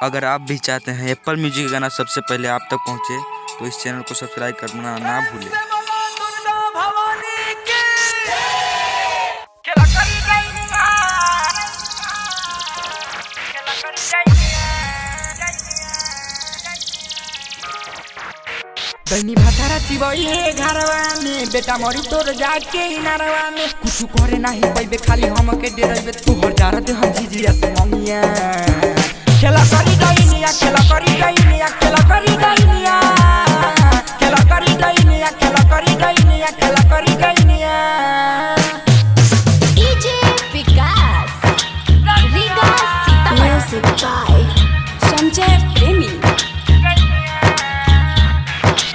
अगर आप भी चाहते हैं एप्पल म्यूजिक का गाना सबसे पहले आप तक पहुंचे तो इस चैनल को सब्सक्राइब करना ना भूलें। दैनी भातारा चिबई है घरवा में, बेटा मरी तोर जाके इनारवा में। कुछ करे नाही पैबे खाली हमके डेरबे, तू हर जारा दे हम झिझिया से ममिया। खेला करी दैनिया, खेला करी दैनिया, खेला करी दैनिया, खेला करी दैनिया, खेला करी दैनिया, खेला करी दैनिया। डीजे विकास रीगा म्यूजिक बाय संजय प्रेमी।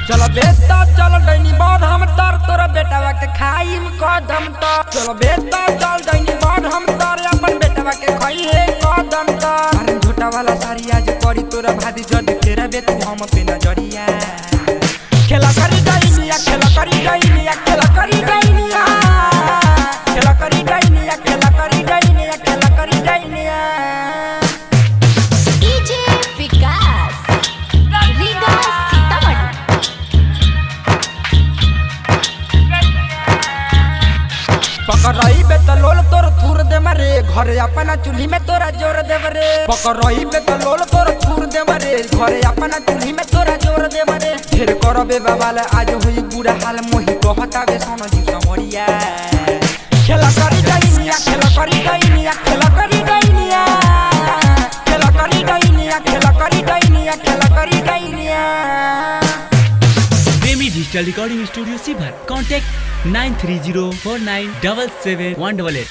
चलो बेटा चल दैनी बाद हम तार तोरा बेटावा के खाइम कदम तो। चलो बेटा चल दैनी बाद हम तार अपन बेटावा के खाइए कदम तो। अरे झूठा वाला सारी आज करी तोरा भादी जद तेरा बे तू हम पे नजरिया। खेला करी दैनिया, खेला करी दैनिया, खेला करी दैनिया, खेला करी दैनिया, खेला करी दैनिया, खेला करी दैनिया। डीजे विकास रीगा पकड़ई बे त लोल तोर थूर दे मरे, घरे अपना चूल्ही में तोरा जोर देव रे। पकड़ई बे त लोल तोर थूर दे मरे, घरे अपना चूल्ही में तोरा जोर देव रे। फिर करबे बाबाल आज होई बुरा हाल, मोहि कहता बे सोनो जी समरिया। खेला करी दैनिया, खेला करी दैनिया, खेला करी दैनिया, खेला करी दैनिया, खेला करी दैनिया, खेला करी दैनिया। प्रेमी डिजिटल रिकॉर्डिंग स्टूडियो सीभर। कॉन्टैक्ट 9304977188।